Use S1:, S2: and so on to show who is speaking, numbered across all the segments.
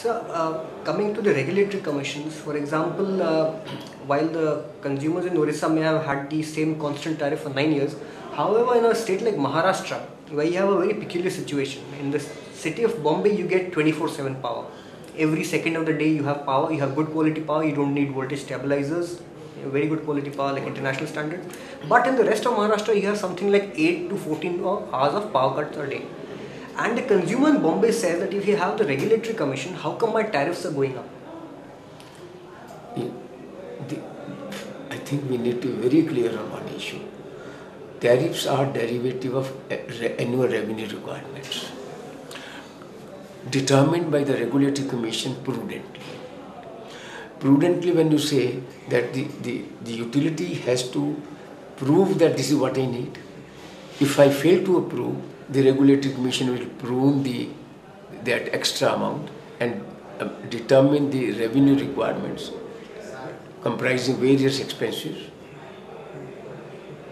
S1: So, coming to the regulatory commissions, for example, while the consumers in Orissa may have had the same constant tariff for 9 years, however, in a state like Maharashtra, where you have a very peculiar situation, in the city of Bombay, you get 24/7 power. Every second of the day, you have power, you have good quality power, you don't need voltage stabilizers, very good quality power like international standards. But in the rest of Maharashtra, you have something like 8 to 14 hours of power cuts a day. And the consumer in Bombay says that if you have the regulatory commission, how come my tariffs are going up?
S2: Yeah, I think we need to be very clear on one issue. Tariffs are derivative of annual revenue requirements determined by the regulatory commission prudently. Prudently, when you say that the utility has to prove that this is what I need. If I fail to approve, the regulatory commission will prune that extra amount and determine the revenue requirements comprising various expenses,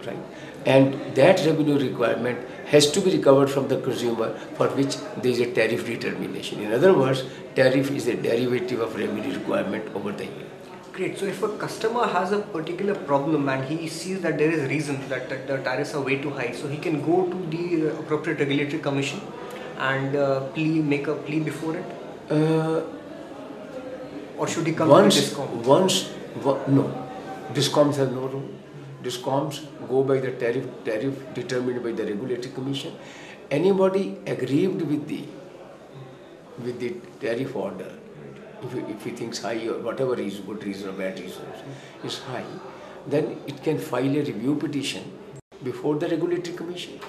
S2: right? And that revenue requirement has to be recovered from the consumer, for which there is a tariff determination. In other words, tariff is a derivative of revenue requirement over the year.
S1: Great. So if a customer has a particular problem and he sees that there is reason that the tariffs are way too high, so he can go to the appropriate regulatory commission and make a plea before it? Or should he come to DISCOM?
S2: No. DISCOMs have no role. DISCOMs go by the tariff determined by the regulatory commission. Anybody aggrieved with the tariff order, if he thinks high or whatever is good reason or bad reason is high, then it can file a review petition before the regulatory commission.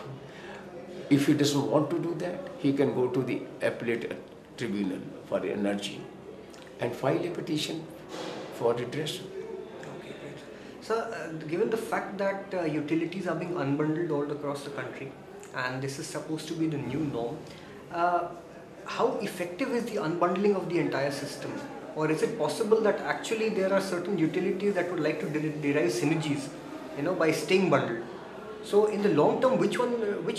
S2: If he doesn't want to do that, he can go to the appellate tribunal for energy and file a petition for redressal.
S1: Okay, great. So, given the fact that utilities are being unbundled all across the country, and this is supposed to be the new norm, how effective is the unbundling of the entire system? Or is it possible that actually there are certain utilities that would like to derive synergies, by staying bundled? So in the long term, which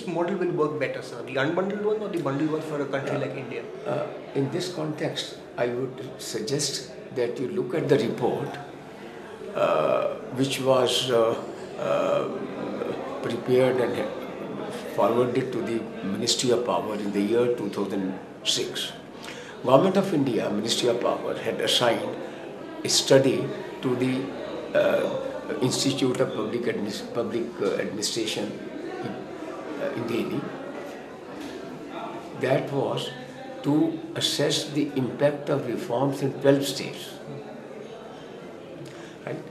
S1: model will work better, sir? The unbundled one or the bundled one for a country like India?
S2: In this context, I would suggest that you look at the report which was prepared and forwarded to the Ministry of Power in the year 2006. Government of India, Ministry of Power, had assigned a study to the Institute of Public Administration in Delhi. That was to assess the impact of reforms in 12 states. Right?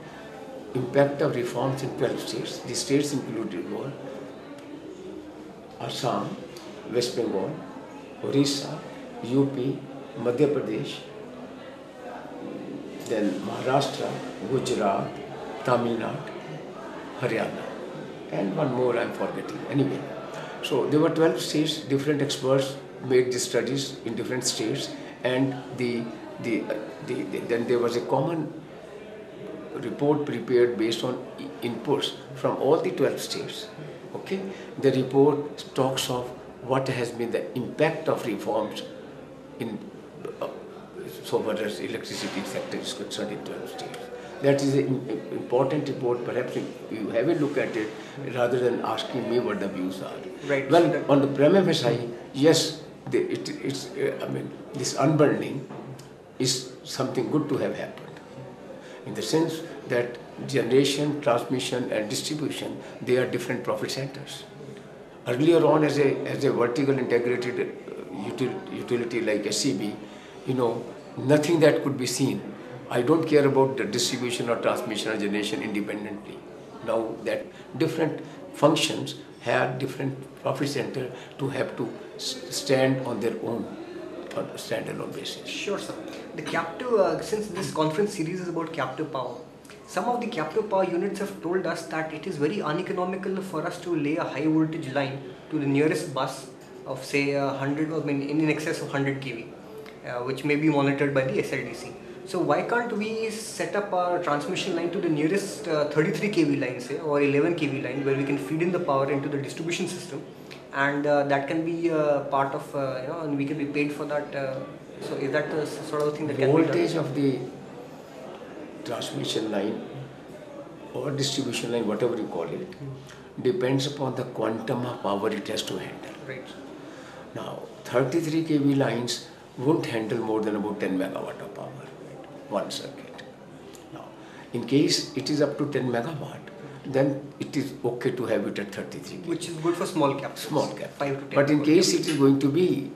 S2: Impact of reforms in 12 states. The states included were Assam, West Bengal, Orissa, UP, Madhya Pradesh, then Maharashtra, Gujarat, Tamil Nadu, Haryana, and one more I'm forgetting. Anyway, so there were 12 states, different experts made the studies in different states, and then there was a common report prepared based on inputs from all the 12 states. Okay, the report talks of what has been the impact of reforms in so far as electricity sector is concerned in 12 states. That is an important report. Perhaps you have a look at it rather than asking me what the views are.
S1: Right.
S2: Well, on the prima facie, yes, this unbundling is something good to have happened, in the sense that generation, transmission and distribution, they are different profit centers. Earlier on, as a vertical integrated utility like SCB, nothing that could be seen. I don't care about the distribution or transmission or generation independently. Now that different functions have different profit center to have to stand on their own on a standalone basis.
S1: Sure, sir. The captive, since this conference series is about captive power, some of the captive power units have told us that it is very uneconomical for us to lay a high voltage line to the nearest bus of say 100, in excess of 100 kV, which may be monitored by the SLDC. So why can't we set up our transmission line to the nearest 33 kV line, say, or 11 kV line, where we can feed in the power into the distribution system, and that can be part of, and we can be paid for that So is that the sort of thing that can be done?
S2: Voltage of the transmission line or distribution line, whatever you call it, depends upon the quantum of power it has to handle.
S1: Right.
S2: Now, 33 kV lines won't handle more than about 10 megawatt of power, one circuit. Now, in case it is up to 10 megawatt, then it is okay to have it at 33 kV.
S1: Which is good for small caps.
S2: Small cap.
S1: 5 to 10.
S2: But in case it is going to be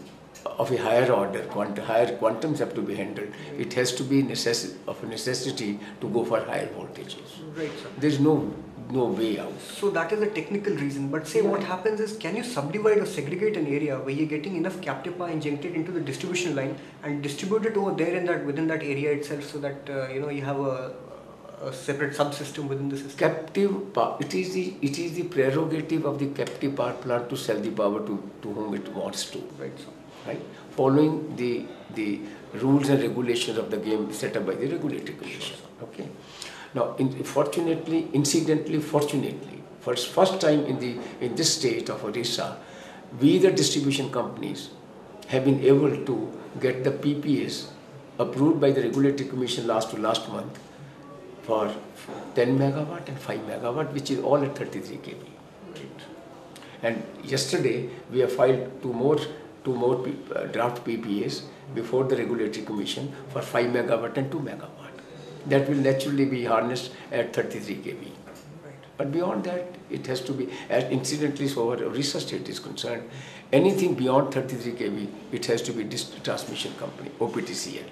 S2: of a higher order, higher quantums have to be handled, it has to be of a necessity to go for higher voltages.
S1: Right, sir.
S2: There is no way out.
S1: So that is the technical reason. But say what happens is, can you subdivide or segregate an area where you're getting enough captive power injected into the distribution line and distribute it over there in that within that area itself, so that you have a separate subsystem within the system?
S2: Captive power. It is the prerogative of the captive power plant to sell the power to whom it wants to.
S1: Right, sir.
S2: Right, following the rules and regulations of the game set up by the regulatory commission. Okay. Now, fortunately, first time in this state of Odisha, we the distribution companies have been able to get the PPAs approved by the regulatory commission last month for 10 megawatt and 5 megawatt, which is all at 33 kV.
S1: Right.
S2: And yesterday we have filed two more draft PPAs before the regulatory commission for 5 megawatt and 2 megawatt. That will naturally be harnessed at 33 kV.
S1: Right.
S2: But beyond that, it has to be, as incidentally, so our research state is concerned, anything beyond 33 kV, it has to be transmission company, OPTCL.